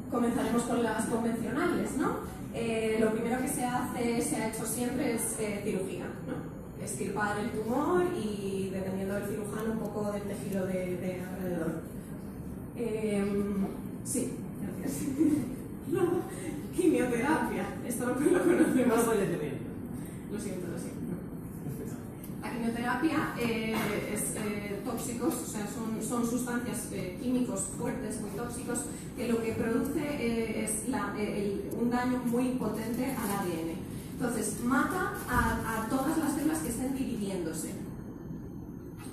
comenzaremos con las convencionales, ¿no? Lo primero que se ha hecho siempre es cirugía, ¿no? Extirpar el tumor y, dependiendo del cirujano, un poco del tejido de alrededor. Sí, gracias. No, quimioterapia, esto lo conocemos. Lo siento. La quimioterapia es tóxicos, o sea, son sustancias químicos fuertes, muy tóxicos, que lo que produce es un daño muy potente al ADN. Entonces, mata a todas las células que estén dividiéndose.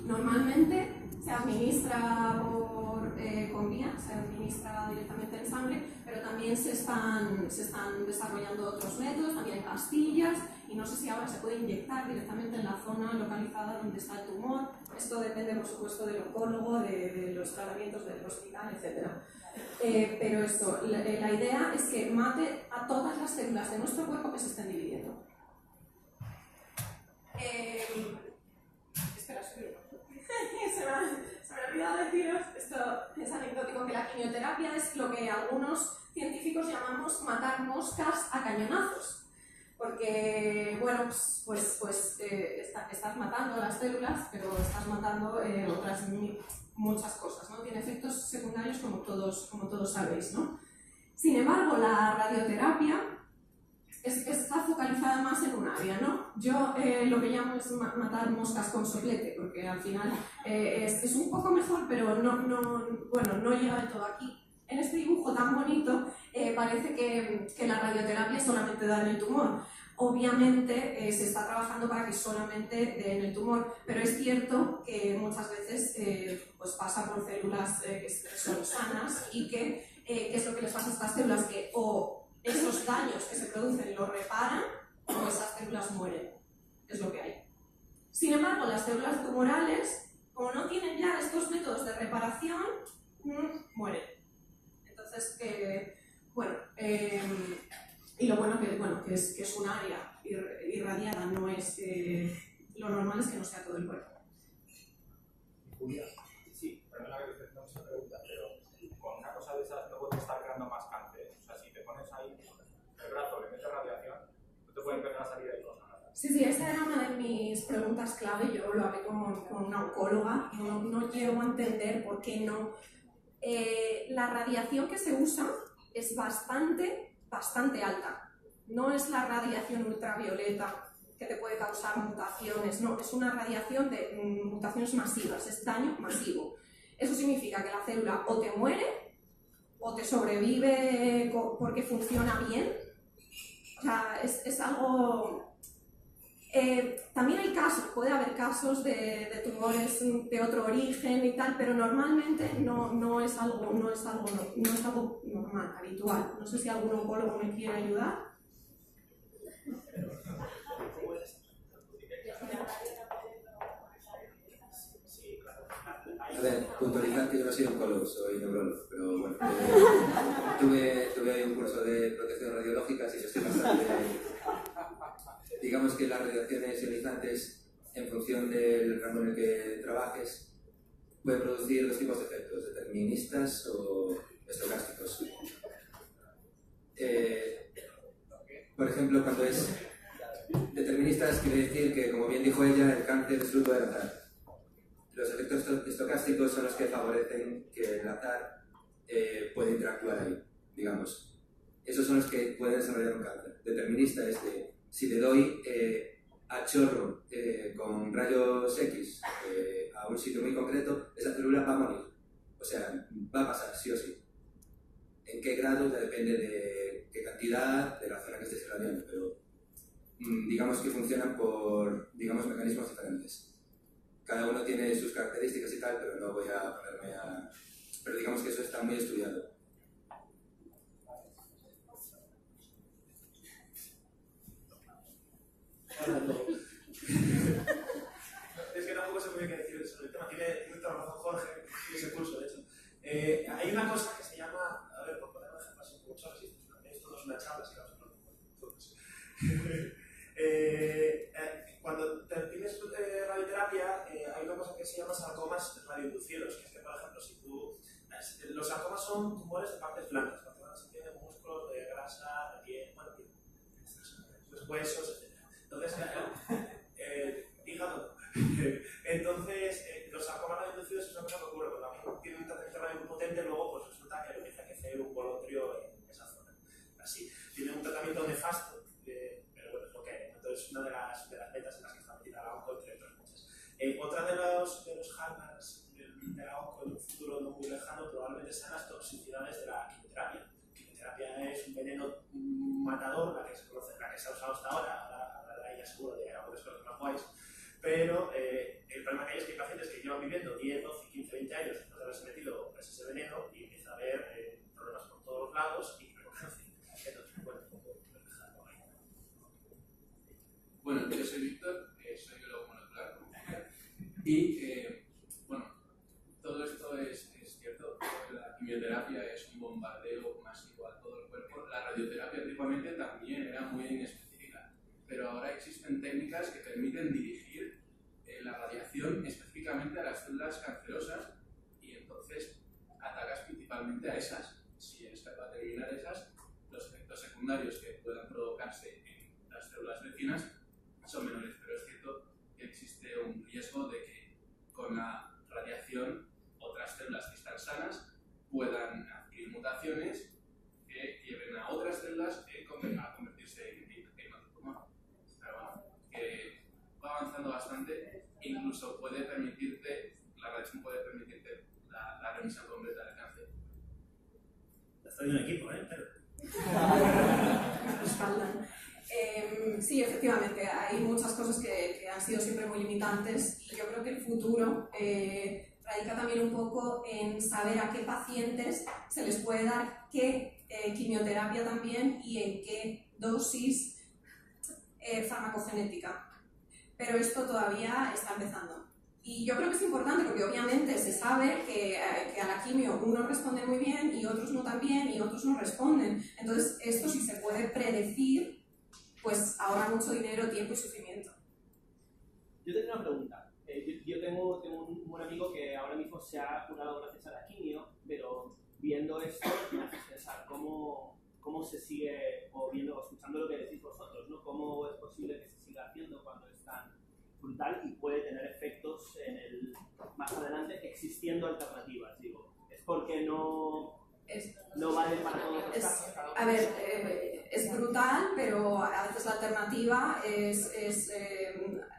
Normalmente se administra con vía, se administra directamente en sangre, pero también se están desarrollando otros métodos, también hay pastillas, y no sé si ahora se puede inyectar directamente en la zona localizada donde está el tumor. Esto depende, por supuesto, del oncólogo, de los tratamientos del hospital, etc. Pero esto, la idea es que mate a todas las células de nuestro cuerpo que se estén dividiendo. Espera, se me ha olvidado deciros, esto es anecdótico, que la quimioterapia es lo que algunos científicos llamamos matar moscas a cañonazos. Porque, bueno, estás matando las células, pero estás matando otras muchas cosas, ¿no? Tiene efectos secundarios como todos sabéis, ¿no? Sin embargo, la radioterapia está focalizada más en un área, ¿no? Yo lo que llamo es matar moscas con soplete, porque al final es un poco mejor, pero no llega del todo aquí. En este dibujo tan bonito parece que la radioterapia solamente da en el tumor. Obviamente se está trabajando para que solamente dé en el tumor, pero es cierto que muchas veces pues pasa por células que son sanas y ¿qué es lo que les pasa a estas células? Que o esos daños que se producen los reparan o esas células mueren. Es lo que hay. Sin embargo, las células tumorales, como no tienen ya estos métodos de reparación, mueren. Entonces, y lo bueno que es un área irradiada, no es lo normal es que no sea todo el cuerpo. Julia, sí, perdona que te haga esta pregunta, pero con una cosa de esas no puedes estar creando más cáncer. O sea, si te pones ahí el brazo, le metes radiación, no te puede empezar a salir ahí cosas. Sí, esta era una de mis preguntas clave. Yo lo hablé con una oncóloga. No llego a entender por qué no. La radiación que se usa es bastante alta. No es la radiación ultravioleta que te puede causar mutaciones, no, es una radiación de mutaciones masivas, es daño masivo. Eso significa que la célula o te muere o te sobrevive porque funciona bien. O sea, es algo... también hay casos, puede haber casos de tumores de otro origen y tal, pero normalmente no es algo normal, habitual. No sé si algún oncólogo me quiere ayudar. A ver, puntualizar que yo no soy oncólogo, soy neurólogo, pero bueno, tuve un curso de protección radiológica, así que estoy bastante... Digamos que las radiaciones ionizantes, en función del rango en el que trabajes, pueden producir dos tipos de efectos, deterministas o estocásticos. Por ejemplo, cuando es deterministas, quiere decir que, como bien dijo ella, el cáncer es fruto del azar. Los efectos estocásticos son los que favorecen que el azar pueda interactuar ahí, digamos. Esos son los que pueden desarrollar un cáncer. Determinista es que si le doy a chorro con rayos X a un sitio muy concreto, esa célula va a morir. O sea, va a pasar sí o sí. En qué grado ya depende de qué cantidad, de la zona que estés irradiando, pero digamos que funcionan por mecanismos diferentes. Cada uno tiene sus características y tal, pero no voy a ponerme a... Pero digamos que eso está muy estudiado. Es que tampoco se puede decir sobre el tema. Tiene toda la razón Jorge, y ese curso, de hecho. Hay una cosa que se llama, a ver, por poner un ejemplo así, como sabes, esto no es una charla, si vamos a cuando tienes radioterapia, hay una cosa que se llama sarcomas radioinducidos, que es que, por ejemplo, si tú... Los sarcomas son tumores de partes blancas, huesos, etc. Entonces, hígado. Entonces, los sarcomas radioinducidos es una cosa que ocurre, porque también tienen un tratamiento radio muy potente, luego pues resulta que empieza a crecer un bolotrio en esa zona. Así, tiene un tratamiento nefasto, pero bueno, es lo que hay. Entonces, una de las metas en las que está metida la onco, entre otras muchas. Otra de los hallmarks de la onco en un futuro no muy lejano probablemente sean las toxicidades de la quimioterapia. La quimioterapia es un veneno matador, la que se conoce, la que se ha usado hasta ahora, hablará ella seguro de algunas cosas más guays, pero el problema que hay es que hay pacientes que llevan viviendo 10, 12, 15, 20 años después de haberse metido ese veneno y empieza a haber problemas por todos los lados y luego cáncer. Entonces, bueno, un poco reflejado ahí. Bueno, yo soy Víctor, soy biólogo molecular y bueno, todo esto es cierto. La quimioterapia es un bombardeo masivo a todo el cuerpo. La radioterapia antiguamente también era muy inespecífica, pero ahora existen técnicas que permiten dirigir la radiación específicamente a las células cancerosas y entonces atacas principalmente a esas. Si eres capaz de eliminar esas, los efectos secundarios que puedan provocarse en las células vecinas son menores, pero es cierto que existe un riesgo de que con la radiación otras células que están sanas puedan adquirir mutaciones que lleven a otras células a convertirse en otro tumor. Pero bueno, que va avanzando bastante e incluso puede permitirte, la radiación puede permitirte la remisión completa del cáncer. Estoy en un equipo, Respaldan. Sí, efectivamente, hay muchas cosas que han sido siempre muy limitantes y yo creo que el futuro radica también un poco en saber a qué pacientes se les puede dar qué quimioterapia también y en qué dosis farmacogenética. Pero esto todavía está empezando. Y yo creo que es importante porque obviamente se sabe que a la quimio unos responden muy bien y otros no tan bien y otros no responden. Entonces, esto si se puede predecir, pues ahorra mucho dinero, tiempo y sufrimiento. Yo tengo una pregunta. Yo tengo un amigo que ahora mismo se ha curado gracias a la quimio, pero viendo esto me hace pensar cómo se sigue, o viendo, escuchando lo que decís vosotros, ¿no? Cómo es posible que se siga haciendo cuando es tan brutal y puede tener efectos más adelante existiendo alternativas, digo. Es porque no vale para todos los casos. A ver, es brutal, pero a veces la alternativa es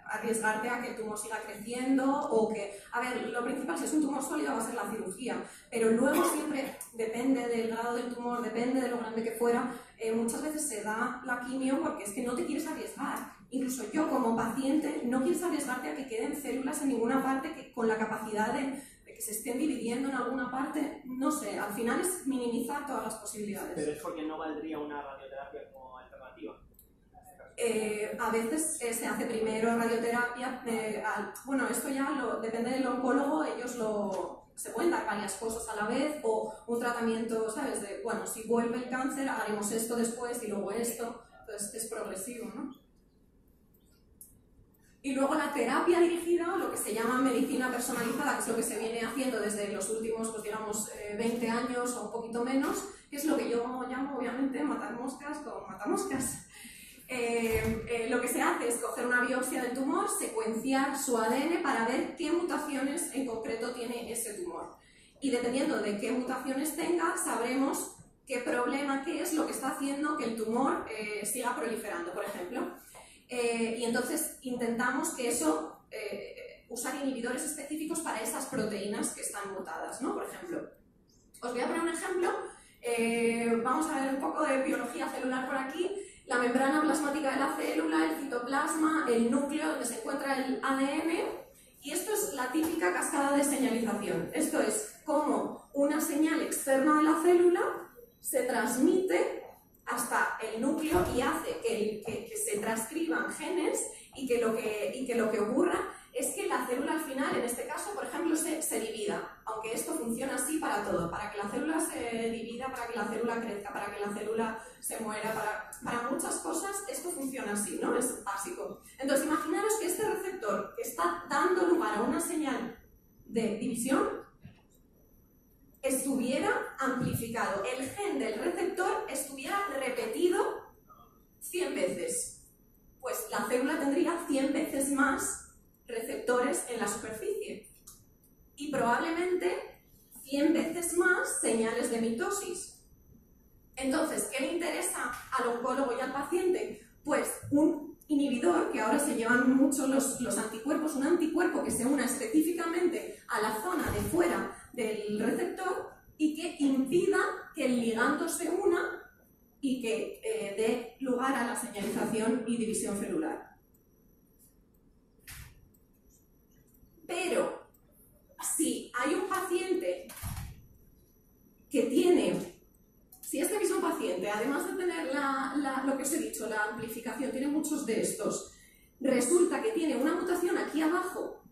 arriesgarte a que el tumor siga creciendo o que, a ver, lo principal si es un tumor sólido va a ser la cirugía, pero luego siempre depende del grado del tumor, depende de lo grande que fuera, muchas veces se da la quimio porque es que no te quieres arriesgar. Incluso yo como paciente no quieres arriesgarte a que queden células en ninguna parte que, con la capacidad de que se estén dividiendo en alguna parte, no sé, al final es minimizar todas las posibilidades. Pero es porque no valdría una radioterapia como alternativa. A veces se hace primero radioterapia, bueno, esto ya depende del oncólogo, ellos se pueden dar varias cosas a la vez o un tratamiento, ¿sabes? Bueno, si vuelve el cáncer haremos esto después y luego esto, entonces es progresivo, ¿no? Y luego la terapia dirigida, lo que se llama medicina personalizada, que es lo que se viene haciendo desde los últimos, pues digamos, 20 años o un poquito menos, que es lo que yo llamo, obviamente, matar moscas con matamoscas. Lo que se hace es coger una biopsia del tumor, secuenciar su ADN para ver qué mutaciones en concreto tiene ese tumor. Y dependiendo de qué mutaciones tenga, sabremos qué problema, qué es lo que está haciendo que el tumor siga proliferando, por ejemplo. Y entonces intentamos que eso, usar inhibidores específicos para esas proteínas que están mutadas, ¿no? Por ejemplo, os voy a poner un ejemplo, vamos a ver un poco de biología celular por aquí, la membrana plasmática de la célula, el citoplasma, el núcleo donde se encuentra el ADN, y esto es la típica cascada de señalización. Esto es como una señal externa de la célula se transmite hasta el núcleo y hace que se transcriban genes y que lo que ocurra es que la célula al final, en este caso, por ejemplo, se divida, aunque esto funciona así para todo, para que la célula se divida, para que la célula crezca, para que la célula se muera, para muchas cosas esto funciona así, ¿no? Es básico. Entonces, imaginaros que este receptor que está dando lugar a una señal de división estuviera amplificado, el gen del receptor estuviera repetido 100 veces. pues la célula tendría 100 veces más receptores en la superficie y probablemente 100 veces más señales de mitosis. Entonces, ¿qué le interesa al oncólogo y al paciente? Pues un inhibidor, que ahora se llevan mucho los anticuerpos, un anticuerpo que se una específicamente a la zona de fuera del receptor y que impida que el ligando se una y que dé lugar a la señalización y división celular. Pero si hay un paciente que tiene, si este mismo paciente, además de tener lo que os he dicho, la amplificación, tiene muchos de estos, resulta que tiene una mutación aquí abajo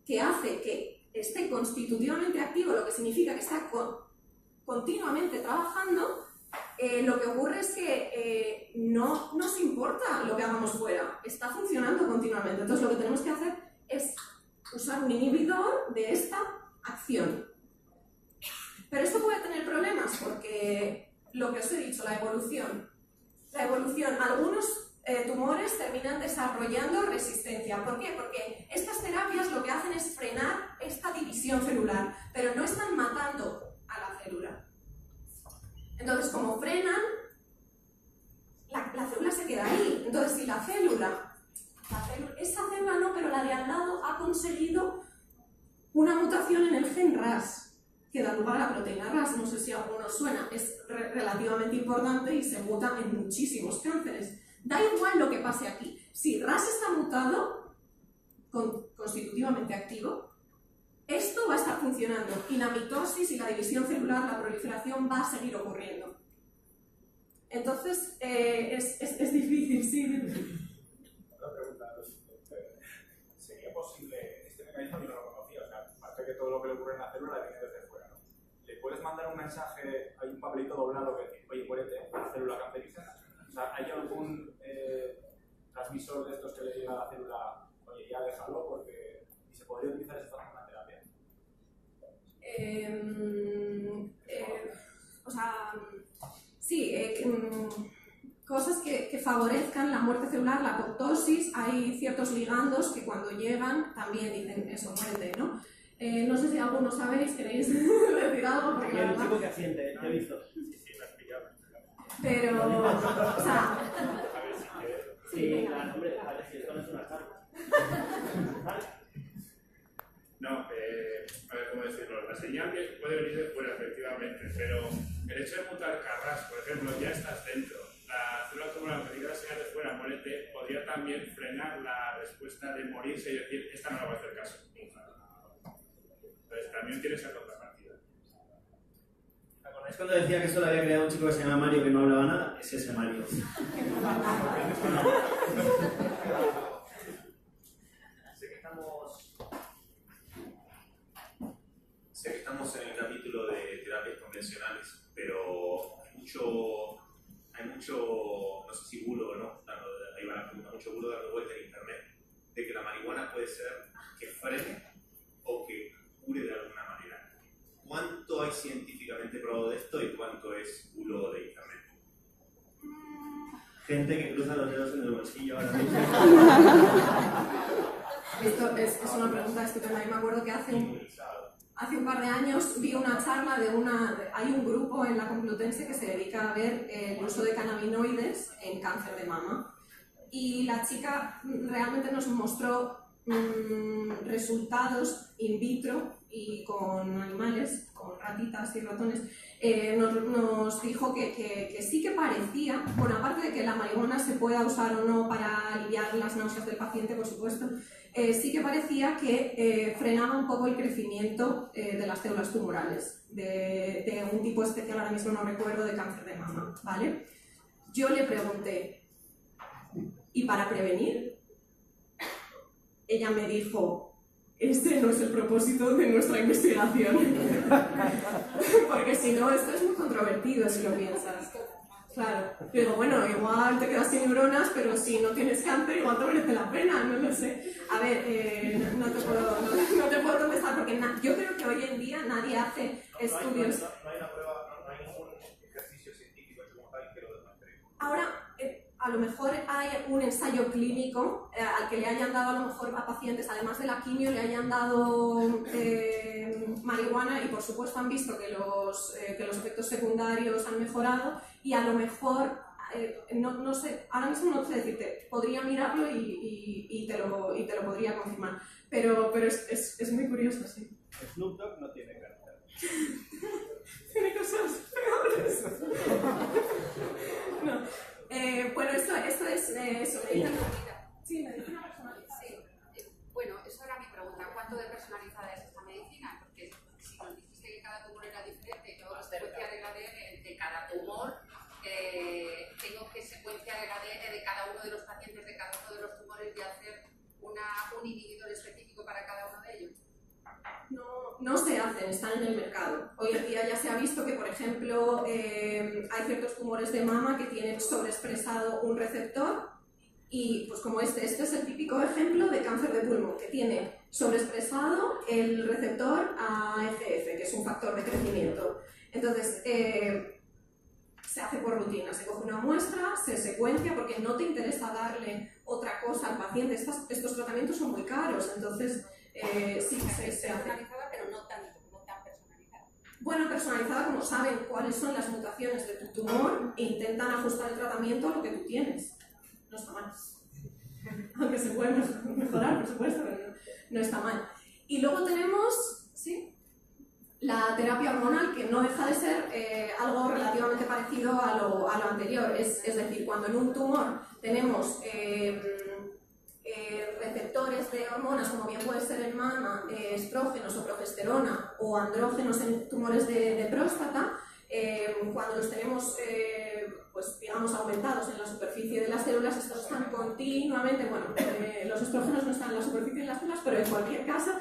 que hace que esté constitutivamente activo, lo que significa que está continuamente trabajando, lo que ocurre es que no nos importa lo que hagamos fuera, está funcionando continuamente. Entonces lo que tenemos que hacer es usar un inhibidor de esta acción. Pero esto puede tener problemas porque lo que os he dicho, la evolución, algunos tumores terminan desarrollando resistencia. ¿Por qué? Porque estas terapias lo que hacen es frenar esta división celular, pero no están matando a la célula. Entonces, como frenan, la célula se queda ahí. Entonces, si esa célula no, pero la de al lado ha conseguido una mutación en el gen RAS, que da lugar a la proteína RAS, no sé si a alguno suena, es relativamente importante y se muta en muchísimos cánceres. Da igual lo que pase aquí. Si RAS está mutado, constitutivamente activo, esto va a estar funcionando y la mitosis y la división celular, la proliferación va a seguir ocurriendo. Entonces, es difícil, sí. Otra pregunta. ¿Sería posible, este mecanismo yo no lo conocía, o sea, parece que todo lo que le ocurre en la célula viene desde fuera, ¿no? ¿Le puedes mandar un mensaje, hay un papelito doblado que dice, oye, muérete, la célula cancerígena? O sea, ¿hay algún transmisor de estos que le diga a la célula, oye, ya déjalo, porque y se podría utilizar esta como una terapia? O sea, sí, cosas que favorezcan la muerte celular, la apoptosis. Hay ciertos ligandos que cuando llegan también dicen eso, muerte, ¿no? No sé si algunos sabéis, queréis decir algo. Aquí hay un chico que asiente, ya he visto. Sí, me has pillado. Pero, o sea... A ver si quieres. Sí, claro, hombre, a ver si esto no es una charla. ¿Vale? No, a ver cómo decirlo. La señal que puede venir de fuera, efectivamente, pero el hecho de mutar carras, por ejemplo, ya estás dentro. La célula tumoral que la señal de fuera, muérete, podría también frenar la respuesta de morirse y decir, esta no la voy a hacer caso. Entonces también tiene esa contrapartida. ¿Acordáis cuando decía que esto lo había creado un chico que se llama Mario que no hablaba nada? Es ese Mario. Sé que estamos en el capítulo de terapias convencionales, pero hay mucho, no sé si bulo o no, ahí va la pregunta, mucho bulo dando vuelta en internet, de que la marihuana puede ser que frene o que cure de alguna manera. ¿Cuánto hay científicamente probado de esto y cuánto es bulo de internet? Gente que cruza los dedos en el bolsillo ahora mismo. Esto es una pregunta estupenda. Yo me acuerdo que hace un par de años vi una charla hay un grupo en la Complutense que se dedica a ver el uso de cannabinoides en cáncer de mama. Y la chica realmente nos mostró resultados in vitro y con animales, con ratitas y ratones. Nos dijo que sí que parecía, bueno, aparte de que la marihuana se pueda usar o no para aliviar las náuseas del paciente, por supuesto, sí que parecía que frenaba un poco el crecimiento de las células tumorales, de un tipo especial, ahora mismo no recuerdo, de cáncer de mama, ¿vale? Yo le pregunté, ¿y para prevenir? Ella me dijo, este no es el propósito de nuestra investigación. Porque si no, esto es muy controvertido si lo piensas. Claro. Digo, bueno, igual te quedas sin neuronas, pero si no tienes cáncer, igual te merece la pena, no lo sé. A ver, no te puedo contestar porque yo creo que hoy en día nadie hace estudios. No hay una prueba, no hay ningún ejercicio científico como tal que lo demuestre. Ahora a lo mejor hay un ensayo clínico al que le hayan dado a lo mejor a pacientes, además de la quimio, le hayan dado marihuana y por supuesto han visto que los efectos secundarios han mejorado y a lo mejor, no sé, ahora mismo no sé decirte, podría mirarlo y te lo podría confirmar, pero es muy curioso, sí. Snoop Dogg no tiene cáncer. Tiene cosas peores. No. Bueno, esto es sobre medicina. Sí, medicina personalizada. Sí. Bueno, eso era mi pregunta. ¿Cuánto de personalizada es esta medicina? Porque si nos dijiste que cada tumor era diferente y tengo que secuenciar el ADN de cada tumor, tengo que secuenciar el ADN de cada uno de los pacientes de cada uno de los tumores y hacer un inhibidor específico para cada uno de ellos. No se hacen, están en el mercado. Hoy en día ya se ha visto que, por ejemplo, hay ciertos tumores de mama que tienen sobreexpresado un receptor y, pues como este es el típico ejemplo de cáncer de pulmón, que tiene sobreexpresado el receptor AGF, que es un factor de crecimiento. Entonces, se hace por rutina, se coge una muestra, se secuencia, porque no te interesa darle otra cosa al paciente. Estos tratamientos son muy caros, entonces sí se hace. Personalizada, pero no tan personalizada. Bueno, personalizada como saben cuáles son las mutaciones de tu tumor e intentan ajustar el tratamiento a lo que tú tienes. No está mal. Aunque se puede mejorar, por supuesto, pero no está mal. Y luego tenemos, ¿sí?, la terapia hormonal, que no deja de ser algo relativamente parecido a lo anterior. Es decir, cuando en un tumor tenemos receptores de hormonas, como bien puede ser en mama, estrógenos o progesterona, o andrógenos en tumores de próstata, cuando los tenemos pues, digamos, aumentados en la superficie de las células, estos están continuamente, bueno, los estrógenos no están en la superficie de las células, pero en cualquier caso,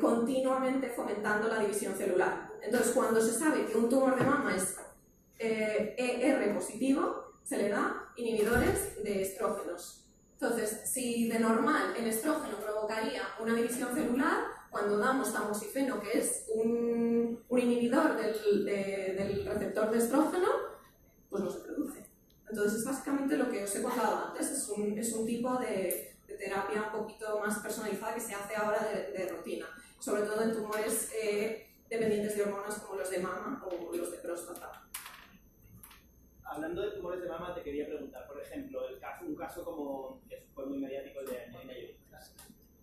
continuamente fomentando la división celular. Entonces, cuando se sabe que un tumor de mama es ER positivo, se le da inhibidores de estrógenos. Entonces, si de normal el estrógeno provocaría una división celular, cuando damos tamoxifeno, que es un inhibidor del receptor de estrógeno, pues no se produce. Entonces, es básicamente lo que os he contado antes, es un tipo de terapia un poquito más personalizada que se hace ahora de rutina, sobre todo en tumores dependientes de hormonas como los de mama o los de próstata. Hablando de tumores de mama, te quería preguntar, por ejemplo, un caso como que fue muy mediático, el de Angelina Jolie.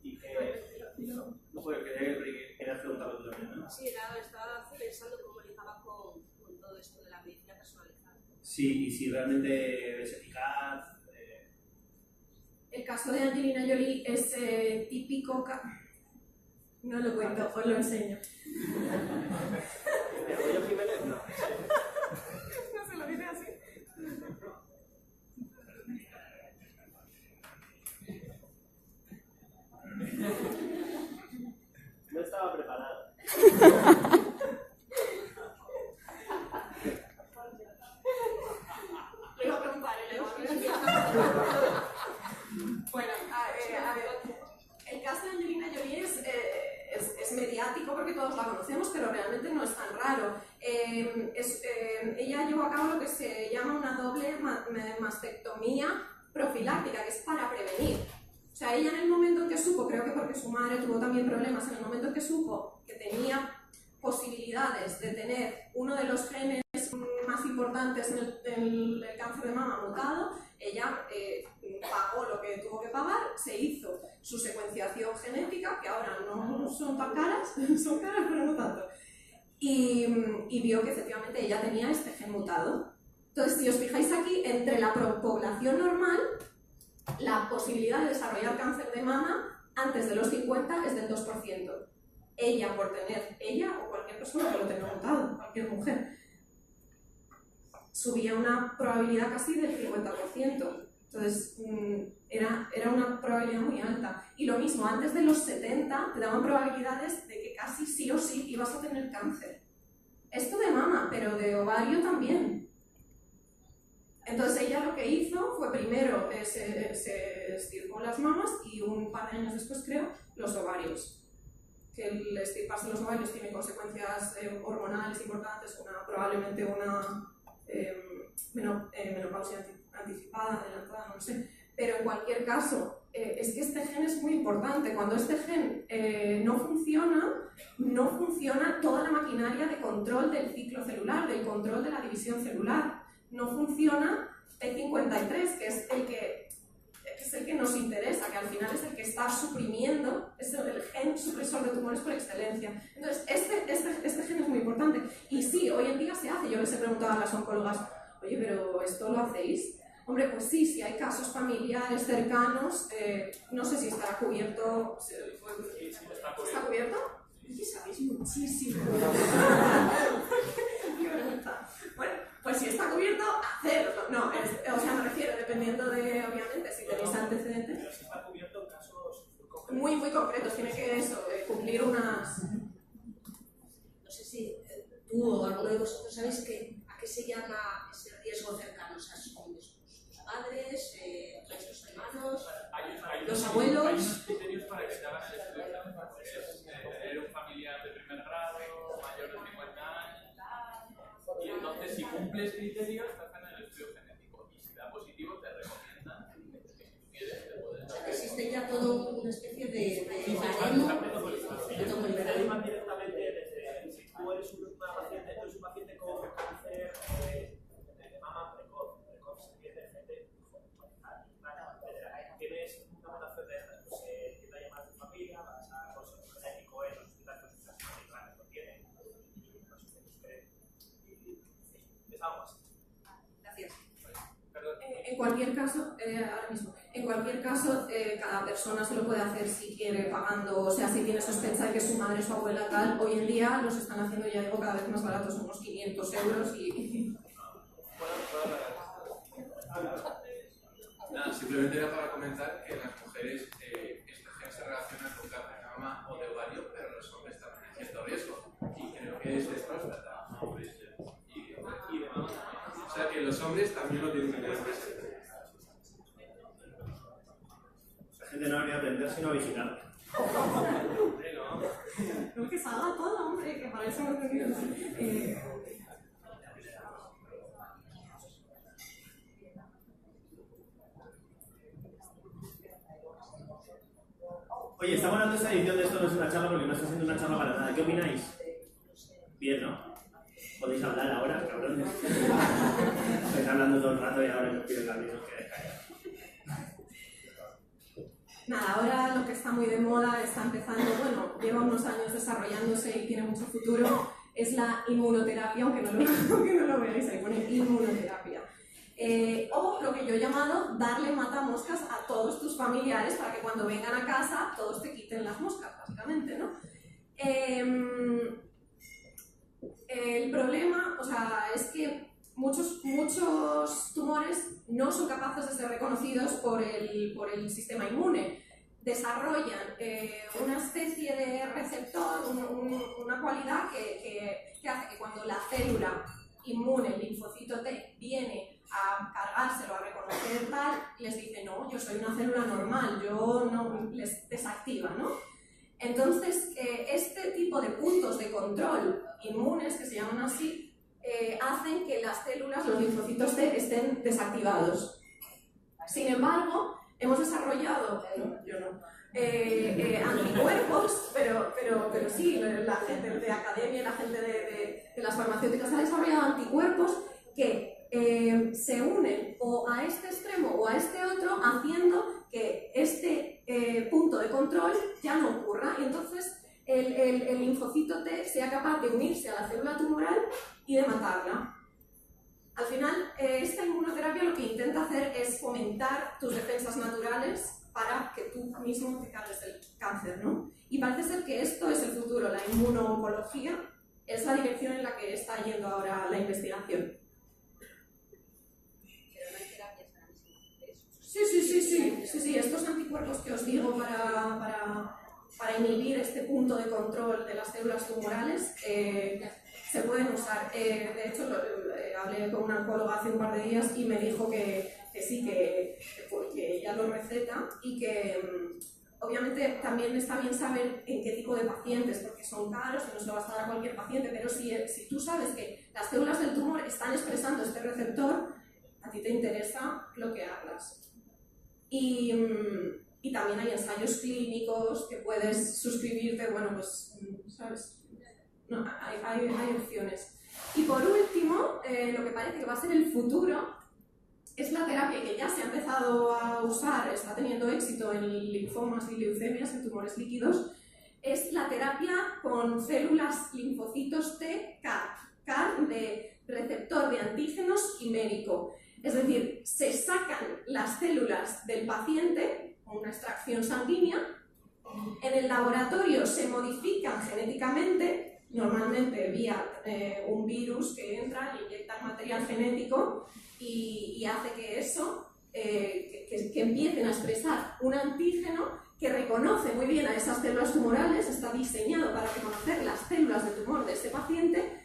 Y que no puedo creer que querías preguntarlo tú también, ¿no? Sí, estaba pensando cómo ligaba con todo esto de la medicina personalizada. Sí, y si realmente es eficaz. El caso de Angelina Jolie es típico. No lo cuento, os lo enseño. ¿Rollo Jiménez? No. No se lo dice así. No estaba preparado. Le iba a preguntar, Bueno, a ver, el caso de Angelina Jolie es mediático porque todos la conocemos, pero realmente no es tan raro. Ella llevó a cabo lo que se llama una doble mastectomía profiláctica, que es para prevenir. O sea, ella en el momento en que supo, creo que porque su madre tuvo también problemas, en el momento en que supo que tenía posibilidades de tener uno de los genes más importantes en el cáncer de mama mutado, ella pagó lo que tuvo que pagar, se hizo su secuenciación genética, que ahora no son tan caras, son caras pero no tanto, y vio que efectivamente ella tenía este gen mutado. Entonces, si os fijáis aquí, entre la población normal, la posibilidad de desarrollar cáncer de mama antes de los 50 es del 2%. Ella o cualquier persona que lo tenga mutado, cualquier mujer, subía una probabilidad casi del 50%. Entonces, era una probabilidad muy alta. Y lo mismo, antes de los 70 te daban probabilidades de que casi sí o sí ibas a tener cáncer. Esto de mama, pero de ovario también. Entonces ella lo que hizo fue primero se estirpó las mamas y un par de años después, creo, los ovarios. Que el estirparse los ovarios tiene consecuencias hormonales importantes, probablemente una menopausia anticipada, adelantada, no lo sé. Pero en cualquier caso, es que este gen es muy importante. Cuando este gen no funciona toda la maquinaria de control del ciclo celular, del control de la división celular. No funciona P53, que es el que nos interesa, que al final es el que está suprimiendo, es el gen supresor de tumores por excelencia. Entonces, este gen es muy importante. Y sí, hoy en día se hace. Yo les he preguntado a las oncólogas, oye, ¿pero esto lo hacéis? Hombre, pues sí, si hay casos familiares cercanos, no sé si estará cubierto. ¿Está cubierto? Sí, sabéis muchísimo. Bueno, pues si está cubierto, hacerlo. No, o sea, me refiero, dependiendo de, obviamente, si tenéis antecedentes. Pero si está cubierto en casos muy, muy concretos, tiene que cumplir unas. No sé si tú o alguno de vosotros sabéis a qué se llama ese riesgo cercano. O sea, son los padres, nuestros hermanos, los abuelos. Hay unos criterios para que te hagan el estudio. Es tener un familiar de primer grado, mayor de 50 años. Y entonces, si cumples criterios, te hacen el estudio genético. Y si da positivo, te recomiendan que si tú quieres, te puedes. O sea, que existe ya todo una especie de baremo. Ellos van directamente desde, si tú eres un paciente con cáncer de mama precoz se entiende, gente tienes una mutación de estas, pues te la llamas de familia, vas a consulta genético en los hospitales que lo tienen, y no sé es algo así. Gracias. En cualquier caso, ahora mismo, cada persona se lo puede hacer si quiere, pagando, o sea, si tiene sospecha de que su madre, su abuela, tal. Hoy en día los están haciendo, ya digo, cada vez más baratos, unos 500 euros y... Nada, simplemente era para comentar que las mujeres este gen se relaciona con cáncer de mama o de ovario, pero los hombres también hay cierto riesgo. Y creo que es de próstata, y de mama. O sea que los hombres también lo tienen que tener presente. La gente no debería aprender sino a vigilar. No, que salga todo, hombre, que para eso hemos venido. Oye, estamos hablando de esta edición de Esto no es una charla porque no está siendo una charla para nada. ¿Qué opináis? Bien, ¿no? Podéis hablar ahora, cabrones. Estáis hablando todo el rato y ahora os pido que os quedéis callados. Nada, ahora lo que está muy de moda, está empezando, bueno, lleva unos años desarrollándose y tiene mucho futuro, es la inmunoterapia, aunque no lo veáis, ahí pone inmunoterapia. O lo que yo he llamado darle matamoscas a todos tus familiares para que cuando vengan a casa todos te quiten las moscas, básicamente, ¿no? El problema, o sea, es que muchos tumores no son capaces de ser reconocidos por el sistema inmune. Desarrollan una especie de receptor, una cualidad que hace que cuando la célula inmune, el linfocito T, viene a cargárselo, a reconocer tal, les dice, no, yo soy una célula normal, yo no, les desactiva, ¿no? Entonces, este tipo de puntos de control inmunes, que se llaman así, hacen que las células, los linfocitos T, estén desactivados. Sin embargo, hemos desarrollado, anticuerpos, pero sí, la gente de academia, la gente de las farmacéuticas ha desarrollado anticuerpos que se unen o a este extremo o a este otro, haciendo que este punto de control ya no ocurra, y entonces el linfocito T sea capaz de unirse a la célula tumoral y de matarla. Al final, esta inmunoterapia lo que intenta hacer es fomentar tus defensas naturales para que tú mismo te cargues el cáncer, ¿no? Y parece ser que esto es el futuro, la inmuno-oncología es la dirección en la que está yendo ahora la investigación. Pero no hay terapias ahora mismo de eso. Sí, estos anticuerpos que os digo para inhibir este punto de control de las células tumorales se pueden usar. De hecho, hablé con una oncóloga hace un par de días y me dijo que sí, que ella lo receta y que obviamente también está bien saber en qué tipo de pacientes, porque son caros y no se lo vas a dar a cualquier paciente, pero si tú sabes que las células del tumor están expresando este receptor, a ti te interesa bloquearlas. Y también hay ensayos clínicos que puedes suscribirte, bueno, pues, ¿sabes? No, hay opciones. Y por último, lo que parece que va a ser el futuro es la terapia que ya se ha empezado a usar, está teniendo éxito en linfomas y leucemias, en tumores líquidos, es la terapia con células linfocitos T CAR de receptor de antígenos quimérico. Es decir, se sacan las células del paciente con una extracción sanguínea, en el laboratorio se modifican genéticamente, normalmente vía un virus que entra y inyecta el material genético y hace que eso, que empiecen a expresar un antígeno que reconoce muy bien a esas células tumorales, está diseñado para reconocer las células de tumor de ese paciente.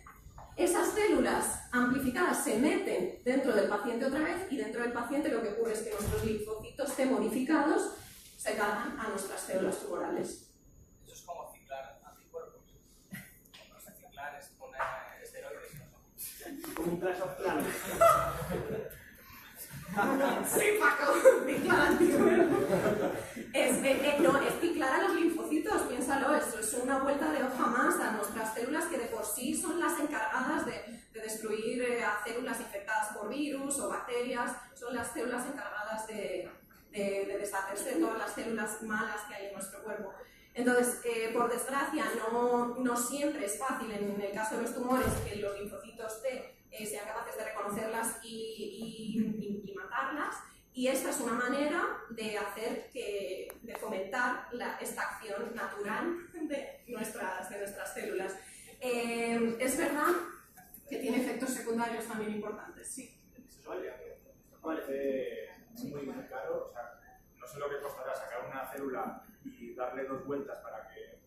Esas células amplificadas se meten dentro del paciente otra vez y dentro del paciente lo que ocurre es que nuestros linfocitos T modificados se cargan a nuestras células tumorales. Eso es como ciclar anticuerpos. No sé, ciclar es poner esteroides. Como un Clash of Clans. Sí, Paco, ciclar anticuerpos. No, es ciclar a los linfocitos, piénsalo, eso es una vuelta de hoja más a nuestras células que de por sí son las encargadas de destruir a células infectadas por virus o bacterias, son las células encargadas de deshacerse de todas las células malas que hay en nuestro cuerpo. Entonces, por desgracia, no siempre es fácil en el caso de los tumores que los linfocitos T sean capaces de reconocerlas y matarlas. Y esta es una manera de fomentar esta acción natural de nuestras células. Es verdad que tiene efectos secundarios también importantes, sí. Parece muy caro, o sea, no sé lo que costará sacar una célula y darle 2 vueltas para que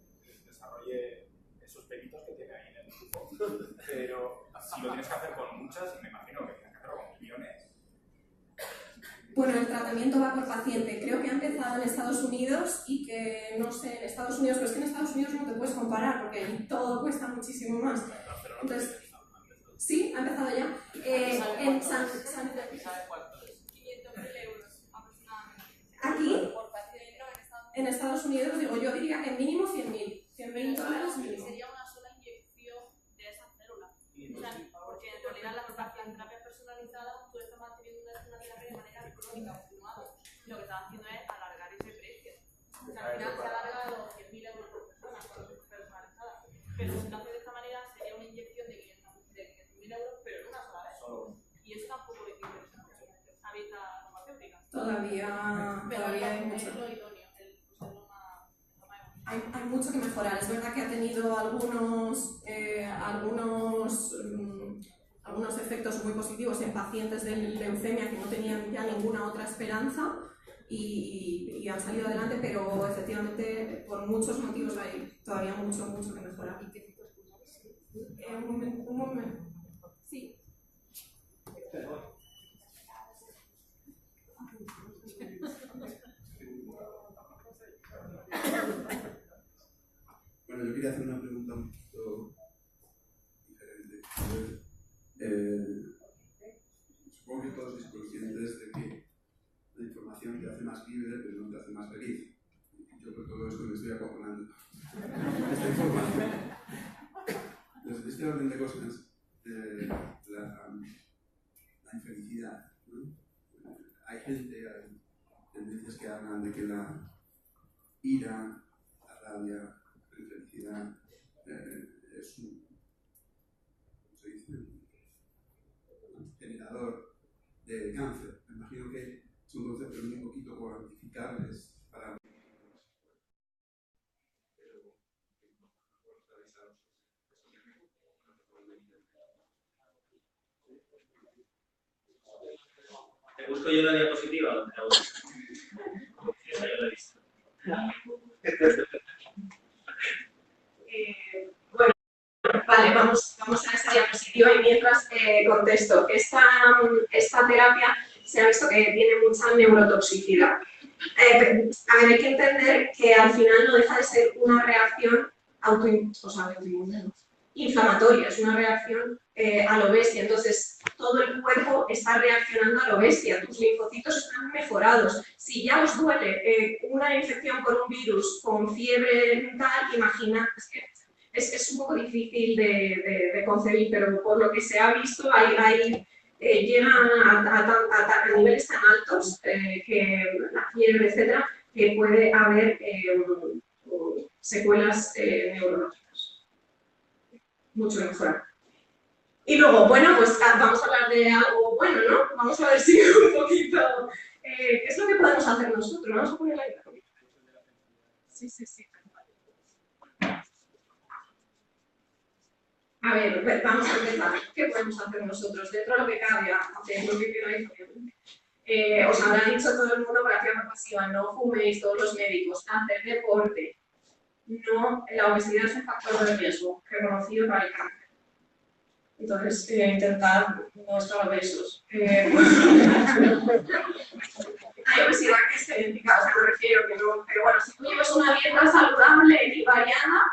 desarrolle esos pelitos que tiene ahí en el grupo, pero si lo tienes que hacer con muchas, me imagino que tienes que hacerlo con millones. Bueno, el tratamiento va por paciente. Creo que ha empezado en Estados Unidos y que, no sé, en Estados Unidos, pero es que en Estados Unidos no te puedes comparar porque ahí todo cuesta muchísimo más. Entonces, sí, ha empezado ya. En San... Aquí, en Estados Unidos, yo diría que mínimo 100.000. $100.000 mínimo. Sería una sola inyección de esa célula. O sea, porque en realidad la terapia personalizada, tú estás manteniendo una terapia de manera crónica continuada. Lo que estás haciendo es alargar ese precio. O sea, al final se alarga los 100.000 euros por persona con personalizada. Pero si lo haces de esta manera, sería una inyección de 500.000 euros, pero en una sola vez. Y eso tampoco es interesante. A vista farmacéutica. Todavía hay mucho. Hay mucho que mejorar. Es verdad que ha tenido algunos efectos muy positivos en pacientes de leucemia que no tenían ya ninguna otra esperanza y han salido adelante, pero efectivamente por muchos motivos hay todavía mucho que mejorar. Un momento. Sí. Bueno, yo quería hacer una pregunta un poquito diferente. Supongo que todos sois conscientes de que la información te hace más libre, pero no te hace más feliz. Yo por todo esto me estoy acojonando. Esta información. Entonces, este orden de cosas, la infelicidad, ¿no? Hay tendencias que hablan de que la ira, la rabia, la infelicidad es un generador de cáncer. Me imagino que son conceptos un poquito cuantificables para Te busco yo la diapositiva donde la busco. Esa yo la he visto. Bueno, vale, vamos a esta diapositiva y mientras contesto. Esta terapia se ha visto que tiene mucha neurotoxicidad. A ver, hay que entender que al final no deja de ser una reacción inflamatoria, es una reacción a lo bestia. Entonces, todo el cuerpo está reaccionando a lo bestia. Tus linfocitos están mejorados. Si ya os duele una infección con un virus, con fiebre tal, imagina, es un poco difícil de concebir, pero por lo que se ha visto, llegan a niveles tan altos que la fiebre, etcétera, que puede haber secuelas neurológicas. Mucho mejor. Y luego, bueno, pues vamos a hablar de algo bueno, ¿no? Vamos a ver si un poquito... ¿qué es lo que podemos hacer nosotros? Vamos a poner la idea. Sí. A ver, vamos a empezar. ¿Qué podemos hacer nosotros? Dentro de lo que cabe, haciendo lo que queráis, obviamente. Os habrá dicho todo el mundo grafía pasiva, no fuméis, todos los médicos, hacer deporte. No, la obesidad es un factor de riesgo reconocido para el cáncer. Entonces, intentar no estar obesos. Hay obesidad que es genética, o sea, me refiero que no. Pero bueno, si tú llevas una dieta saludable y variada,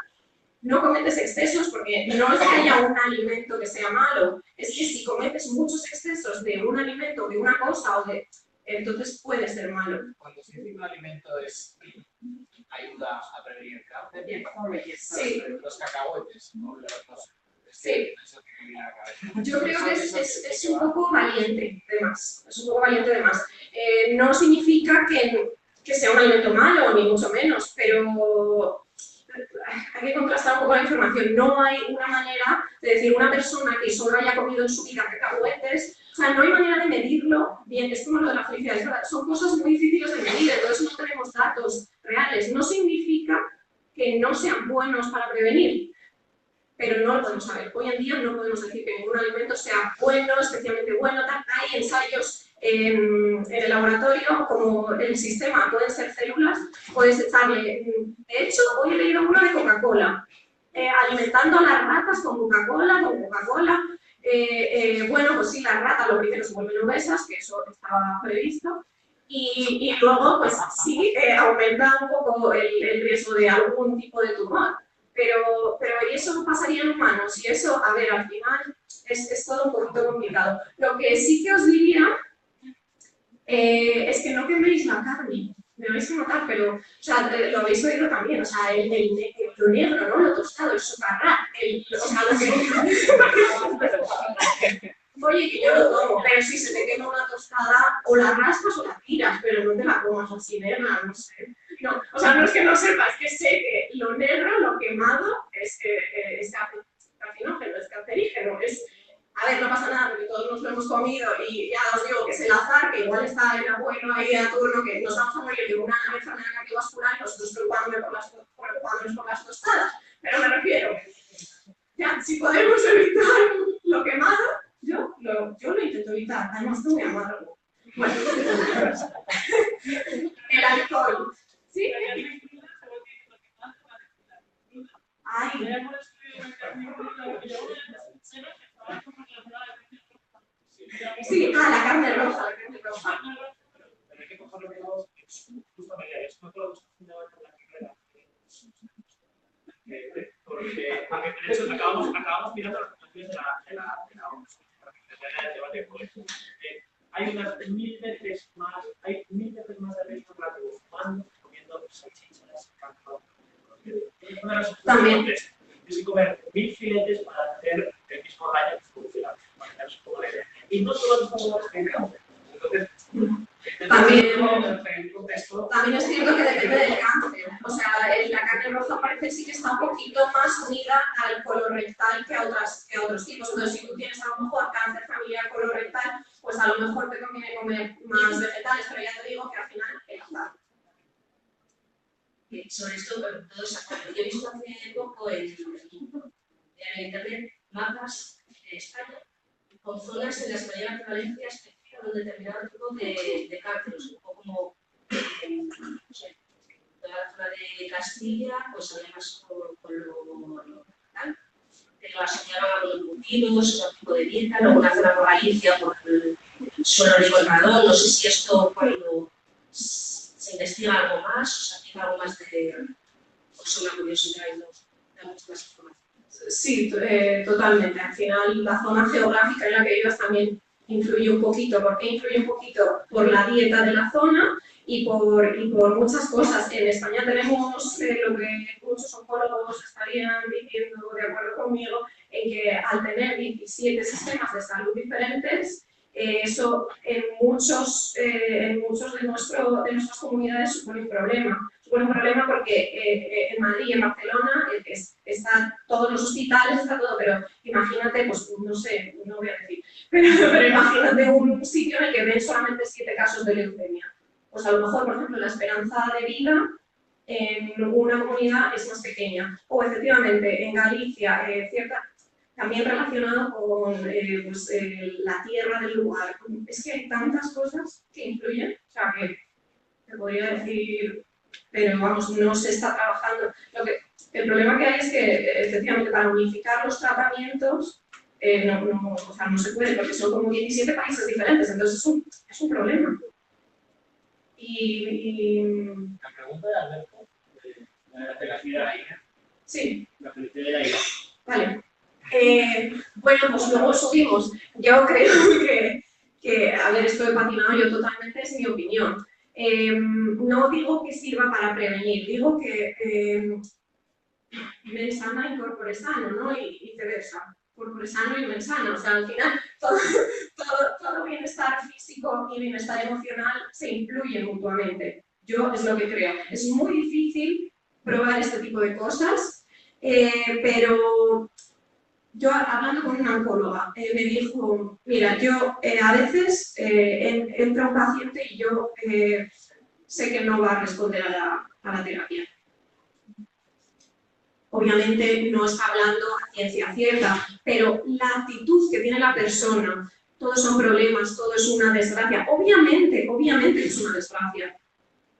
no cometes excesos, porque no es que haya un alimento que sea malo, es que si cometes muchos excesos de un alimento, de una cosa, entonces puede ser malo. Cuando se dice que un alimento ayuda a prevenir el cáncer, sí. Los cacahuetes, ¿no? Sí. Yo creo que es un poco valiente de más. Es un poco valiente de más. No significa que sea un alimento malo, ni mucho menos, pero hay que contrastar un poco la información. No hay una manera de decir una persona que solo haya comido en su vida cacahuetes, o sea, no hay manera de medirlo bien. Es como lo de la felicidad, es verdad, son cosas muy difíciles de medir, entonces no tenemos datos reales. No significa que no sean buenos para prevenir, pero no lo podemos saber. Hoy en día no podemos decir que ningún alimento sea bueno, especialmente bueno. Hay ensayos en el laboratorio, como el sistema pueden ser células, puedes echarle... De hecho, hoy he leído uno de Coca-Cola, alimentando a las ratas con Coca-Cola. Bueno, pues sí, las ratas lo primero se vuelven obesas, que eso estaba previsto, y luego, pues sí, aumenta un poco el riesgo de algún tipo de tumor. Pero ¿y eso pasaría en humanos? Y eso, a ver, al final es todo un poquito complicado. Lo que sí que os diría es que no queméis la carne. Me vais a notar, pero, o sea, lo habéis oído también, o sea, lo negro, ¿no? Lo tostado, el socarrat, o sea, lo que... Oye, que yo lo tomo, pero si se te quema una tostada, o la raspas o la tiras, pero no te la comas así negra, no sé. No, o sea, no es que no sepas, que sé que lo negro, lo quemado, es carcinógeno, es cancerígeno, a ver, no pasa nada porque todos nos lo hemos comido y ya os digo que es el azar, que igual está el abuelo ahí a turno, que nos vamos a morir de una enfermedad cardiovascular y nosotros preocupándonos por las tostadas. Pero me refiero, ya, si podemos evitar lo quemado, yo lo intento evitar, además no muy amargo. Bueno, el alcohol. ¿Sí? Ay. Sí, la carne roja, Pero hay que cogerlo menos justo a medida. Es no todo fundamental porque de hecho acabamos mirando las conclusiones de la OMS, el debate pues. Hay unas 1000 veces más, de riesgo cardiovascular comiendo salchichas, carne. También tienes que comer 1000 filetes para hacer el mismo daño que funciona. Y no solo estamos en cáncer. Entonces, también es cierto que depende del cáncer. O sea, la carne roja parece sí que está un poquito más unida al colorectal que a otros tipos. Entonces, si tú tienes a lo mejor cáncer familiar colorectal, pues a lo mejor te conviene comer más vegetales, pero ya te digo que al final el azar. Sobre esto, bueno, todo se acuerda. Yo he visto hace poco en internet mapas de España con zonas en las que hay prevalencia específica de un determinado tipo de cánceres, un poco como no sé, toda la zona de Castilla, pues había más con lo tal, que lo asociaban a los embutidos, a tipo de dieta, luego una zona por Galicia, por el suelo rico en radón. No sé si esto cuando se investiga algo más, o sea, tiene algo más de... Por eso una curiosidad y no da mucha más información. Sí, Sí, totalmente. Al final, la zona geográfica en la que vivas también influye un poquito. ¿Por qué influye un poquito? Por la dieta de la zona y por muchas cosas. En España tenemos lo que muchos oncólogos estarían diciendo, de acuerdo conmigo, en que al tener 17 sistemas de salud diferentes, eso en muchos de nuestras comunidades supone un problema. Supone un problema porque en Madrid y en Barcelona están todos los hospitales, está todo, pero imagínate, pues no sé, no voy a decir, pero imagínate un sitio en el que ven solamente 7 casos de leucemia. Pues a lo mejor, por ejemplo, la esperanza de vida en una comunidad es más pequeña. O efectivamente, en Galicia, también relacionado con la tierra del lugar. Es que hay tantas cosas que influyen, o sea, que te podría decir, pero vamos, no se está trabajando. El problema que hay es que, efectivamente, para unificar los tratamientos, no se puede, porque son como 17 países diferentes, entonces es un problema. La pregunta de Alberto, la felicidad de la ira. Sí. La felicidad de la ira. Vale. Bueno, pues luego subimos. Yo creo que a ver, esto he patinado yo totalmente, es mi opinión. No digo que sirva para prevenir, digo que mens sana in corpore sano, ¿no? Y viceversa. Corpore sano y mens sana. O sea, al final todo bienestar físico y bienestar emocional se influyen mutuamente. Yo es lo que creo. Es muy difícil probar este tipo de cosas, pero yo hablando con una oncóloga me dijo, mira, yo a veces entra un paciente y yo sé que no va a responder a la terapia. Obviamente no está hablando a ciencia cierta, pero la actitud que tiene la persona, todos son problemas, todo es una desgracia. Obviamente es una desgracia,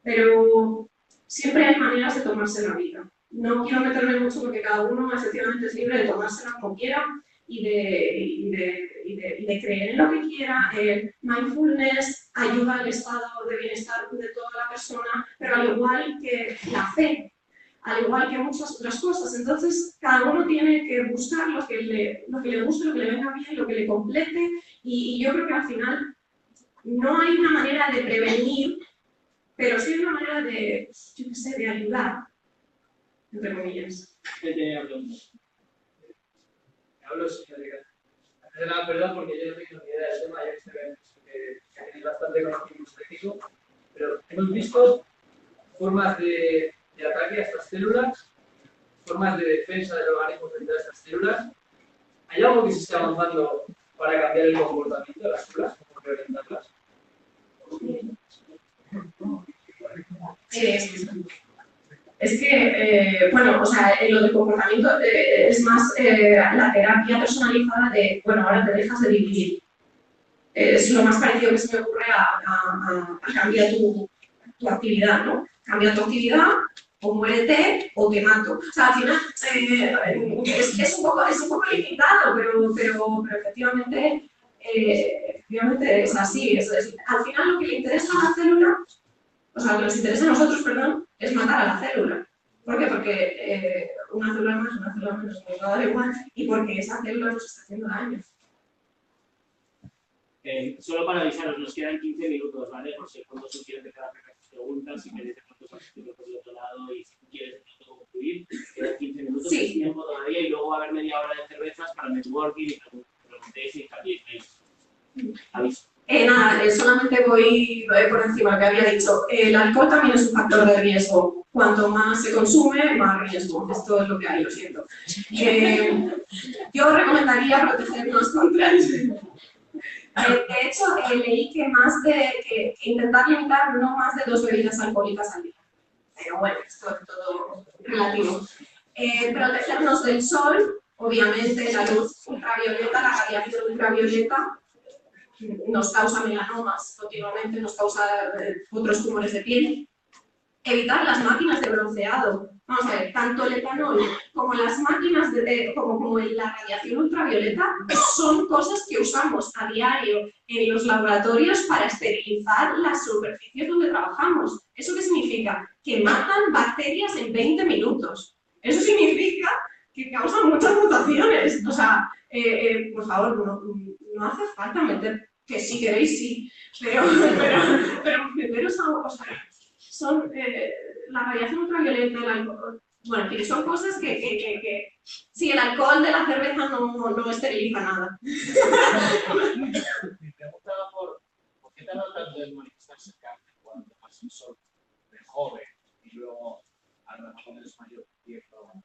pero siempre hay maneras de tomarse la vida. No quiero meterme mucho porque cada uno efectivamente es libre de tomársela como quiera y de creer en lo que quiera. Mindfulness ayuda al estado de bienestar de toda la persona, pero al igual que la fe, al igual que muchas otras cosas. Entonces, cada uno tiene que buscar lo que le guste, lo que le venga bien, lo que le complete, y yo creo que al final no hay una manera de prevenir, pero sí hay una manera de, yo qué sé, de ayudar, entre comillas. Hablo sin perdón porque yo no tengo ni idea del tema, ya que tenéis bastante conocimiento técnico, pero hemos visto formas de ataque a estas células, formas de defensa del organismo frente a estas células. ¿Hay algo que se esté avanzando para cambiar el comportamiento de las células, como reorientarlas? Es que, bueno, o sea, lo del comportamiento es más la terapia personalizada de, bueno, ahora te dejas de dividir. Es lo más parecido que se me ocurre a cambiar tu actividad, ¿no? Cambia tu actividad, o muérete, o te mato. O sea, al final es un poco limitado, pero efectivamente es así. Al final lo que le interesa a la célula, o sea, lo que nos interesa a nosotros, perdón, es matar a la célula. ¿Por qué? Porque una célula más, una célula menos, nos va a dar igual, y porque esa célula nos está haciendo daño. Solo para avisaros, nos quedan 15 minutos, ¿vale? Por si cuando surgieron de cada preguntas, si queréis dejar tus asistentes por el otro lado y si quieres concluir, quedan 15 minutos de tiempo todavía y luego va a haber media hora de cervezas para networking y preguntéis y cambiéis. Aviso. Nada, solamente voy por encima lo que había dicho. El alcohol también es un factor de riesgo. Cuanto más se consume, más riesgo. Esto es lo que hay, lo siento. Yo recomendaría protegernos contra eso. De hecho, leí que intentar limitar no más de 2 bebidas alcohólicas al día. Pero bueno, esto es todo relativo. Protegernos del sol, obviamente la luz ultravioleta, la radiación ultravioleta, nos causa melanomas continuamente, nos causa otros tumores de piel. Evitar las máquinas de bronceado. Vamos a ver, tanto el etanol como las máquinas como la radiación ultravioleta son cosas que usamos a diario en los laboratorios para esterilizar las superficies donde trabajamos. ¿Eso qué significa? Que matan bacterias en 20 minutos. Eso significa que causan muchas mutaciones. O sea, por favor, no hace falta meter, que si queréis sí, pero primero son la radiación ultravioleta, el alcohol. Bueno, en fin, son cosas que sí, el alcohol de la cerveza no esteriliza nada. Me preguntaba por qué tarda tanto en manifestarse el cáncer cuando pasa el sol de joven y luego a lo mejor cuando eres mayor tiempo.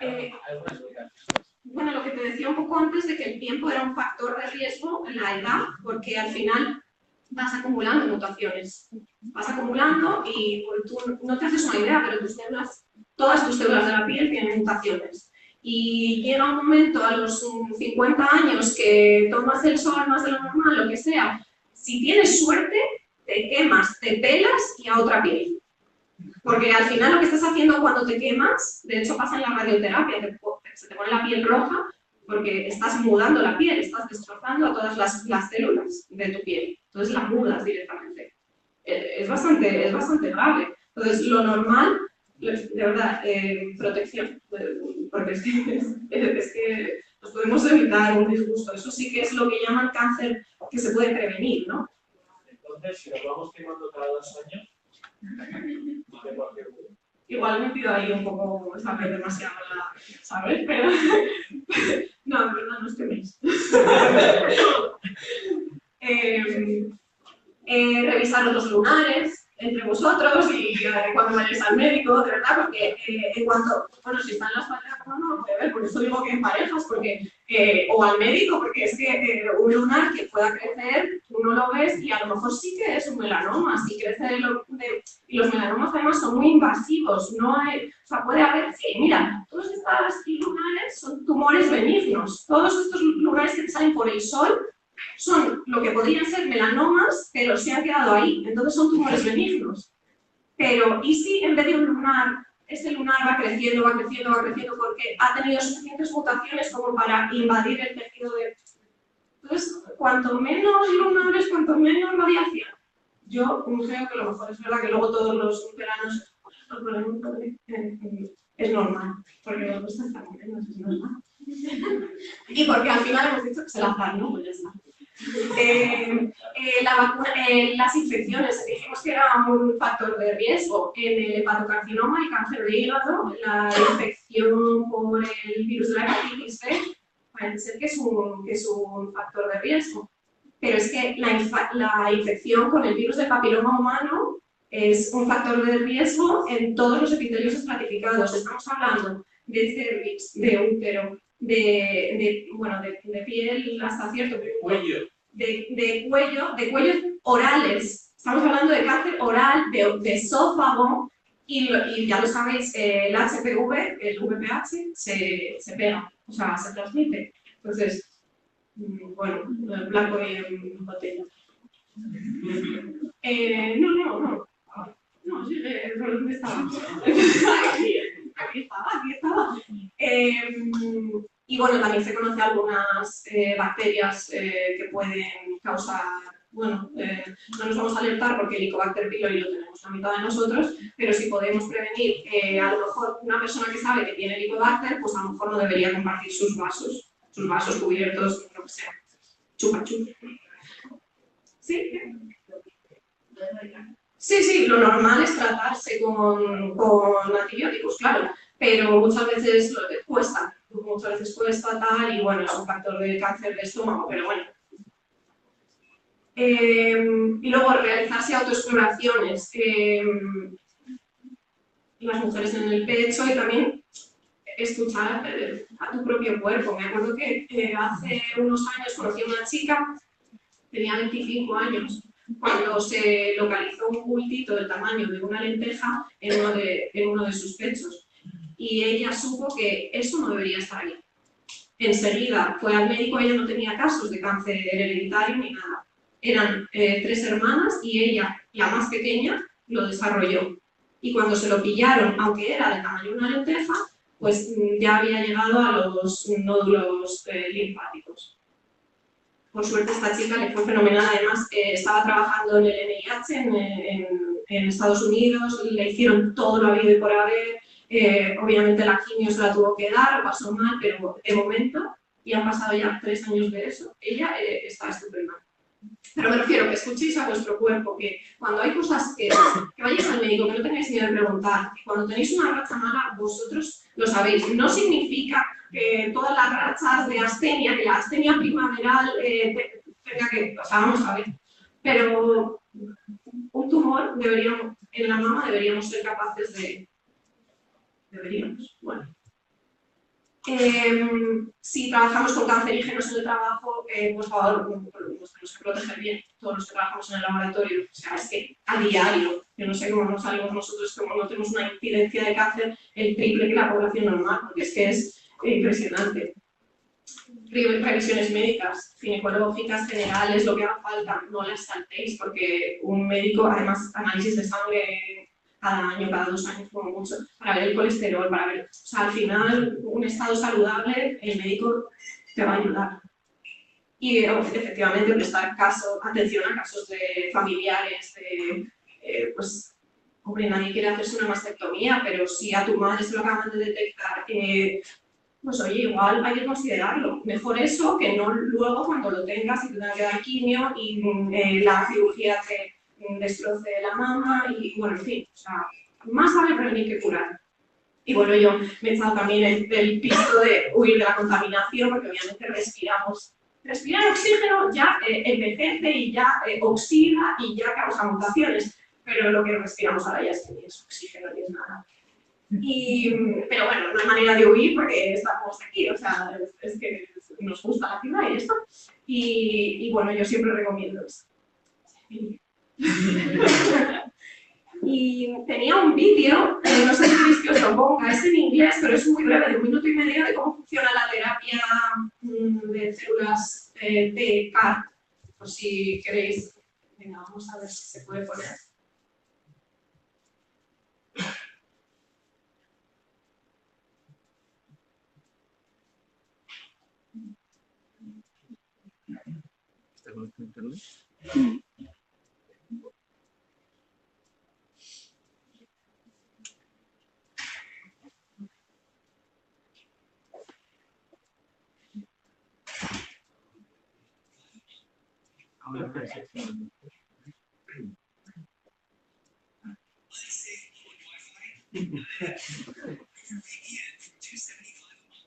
¿Hay alguna explicación? Bueno, lo que te decía un poco antes de que el tiempo era un factor de riesgo en la edad, porque al final vas acumulando mutaciones. Vas acumulando y tú no te haces una idea, pero todas tus células de la piel tienen mutaciones. Y llega un momento a los 50 años que tomas el sol más de lo normal, lo que sea, si tienes suerte, te quemas, te pelas y a otra piel. Porque al final lo que estás haciendo cuando te quemas, de hecho pasa en la radioterapia, se te pone la piel roja porque estás mudando la piel, estás destrozando a todas las células de tu piel. Entonces la mudas directamente. Es bastante grave. Entonces lo normal, de verdad, protección, porque es que nos podemos evitar un disgusto. Eso sí que es lo que llaman cáncer que se puede prevenir, ¿no? Entonces, si nos vamos quemando cada 2 años, igual me pido ahí un poco, saber demasiado ¿sabes? Pero no, en verdad no os queméis. Revisar los lunares entre vosotros y cuando vayáis al médico, de verdad, porque en cuanto, bueno, si están las parejas, no lo puede ver, por eso digo que en parejas, porque, o al médico, porque es que un lunar que pueda crecer, tú no lo ves y a lo mejor sí que es un melanoma, si crece y los melanomas además son muy invasivos, no hay, o sea, puede haber, sí, mira, todos estos lunares son tumores benignos, todos estos lunares que te salen por el sol son lo que podrían ser melanomas, pero se han quedado ahí, entonces son tumores benignos. Pero, ¿y si en vez de un lunar, ese lunar va creciendo, porque ha tenido suficientes mutaciones como para invadir el tejido de... Entonces, cuanto menos lunares, cuanto menos radiación. Yo creo que lo mejor es verdad que luego todos los veranos los ponemos es normal, porque lo que está muy menos, es normal. Y porque al final hemos dicho que se la azar, ¿no? Pues ya está. La vacuna, las infecciones, dijimos que era un factor de riesgo. En el hepatocarcinoma y cáncer de hígado, la infección por el virus de la hepatitis B parece ser que es un factor de riesgo. Pero es que la infección con el virus del papiloma humano es un factor de riesgo en todos los epitelios estratificados. Estamos hablando de cervix, de útero, de piel hasta cierto punto, de cuellos orales. Estamos hablando de cáncer oral, de esófago, y ya lo sabéis, el HPV, el VPH, se pega, o sea, se transmite. Entonces, bueno, blanco y en botella. No, sigue, ¿dónde estaba? Aquí estaba. Y bueno, también se conocen algunas bacterias que pueden causar, bueno, no nos vamos a alertar porque el Helicobacter pylori lo tenemos la mitad de nosotros, pero si podemos prevenir, a lo mejor una persona que sabe que tiene Helicobacter, pues a lo mejor no debería compartir sus vasos cubiertos, lo que sea, chupa. ¿Sí? Sí, lo normal es tratarse con antibióticos, claro, pero muchas veces cuesta tal, y bueno, es un factor de cáncer de estómago, pero bueno. Y luego realizarse autoexploraciones, las mujeres en el pecho, y también escuchar a tu propio cuerpo. Me acuerdo que hace unos años conocí a una chica, tenía 25 años, cuando se localizó un bultito del tamaño de una lenteja en uno de sus pechos. Y ella supo que eso no debería estar ahí. Enseguida fue al médico, ella no tenía casos de cáncer hereditario ni nada. Eran 3 hermanas y ella, la más pequeña, lo desarrolló. Y cuando se lo pillaron, aunque era del tamaño de una lenteja, pues ya había llegado a los nódulos linfáticos. Por suerte esta chica le fue fenomenal, además estaba trabajando en el NIH en Estados Unidos, le hicieron todo lo habido y por haber, Obviamente la quimio se la tuvo que dar, pasó mal, pero de momento, y han pasado ya 3 años de eso, ella está estupenda. Pero me refiero que escuchéis a vuestro cuerpo, que cuando hay cosas que vayáis al médico, que no tengáis miedo de preguntar, que cuando tenéis una racha mala, vosotros lo sabéis. No significa que todas las rachas de astenia, que la astenia primaveral tenga que... O sea, vamos a ver. Pero un tumor en la mama deberíamos ser capaces de... Deberíamos, bueno. Si trabajamos con cancerígenos en el trabajo, por favor, nos tenemos que proteger bien, todos los que trabajamos en el laboratorio. O sea, es que a diario, yo no sé cómo nos salimos nosotros, como no tenemos una incidencia de cáncer el triple que la población normal, porque es que es impresionante. Revisiones médicas, ginecológicas, generales, lo que haga falta, no las saltéis, porque un médico, además, análisis de sangre cada año, cada 2 años, como mucho, para ver el colesterol, para ver, o sea, al final, un estado saludable, el médico te va a ayudar. Y efectivamente prestar atención a casos de familiares, pues, hombre, nadie quiere hacerse una mastectomía, pero si a tu madre se lo acaban de detectar, pues oye, igual hay que considerarlo. Mejor eso que no luego cuando lo tengas y te tenga que dar quimio y la cirugía te destroce la mama y bueno, en fin, o sea, más vale prevenir que curar. Y bueno, yo me he echado también el piso de huir de la contaminación porque obviamente respiramos. Respirar oxígeno ya envejece y ya oxida y ya causa mutaciones, pero lo que respiramos ahora ya es que ni es oxígeno ni es nada. Pero bueno, no hay manera de huir porque estamos aquí, o sea, es que nos gusta la ciudad y esto. Y bueno, yo siempre recomiendo eso. Y tenía un vídeo, no sé si queréis que os lo ponga, es en inglés, pero es muy breve, de 1 minuto y medio, de cómo funciona la terapia de células T-CAR, por si queréis. Venga, vamos a ver si se puede poner. ¿Está con internet?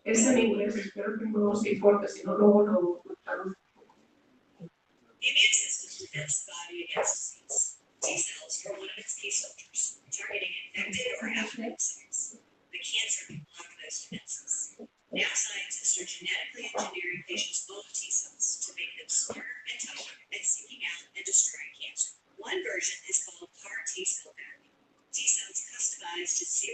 Es en inglés, espero que no os importe, si no luego lo traduzco. The immune system defends the body against disease. T cells are one of its key soldiers, targeting infected or abnormal cells. The cancer can block those defenses. Now scientists are genetically engineering patients' own T cells to make them smarter and tougher at seeking out and destroying cancer. One version is called CAR T cell therapy. T cells customized to zero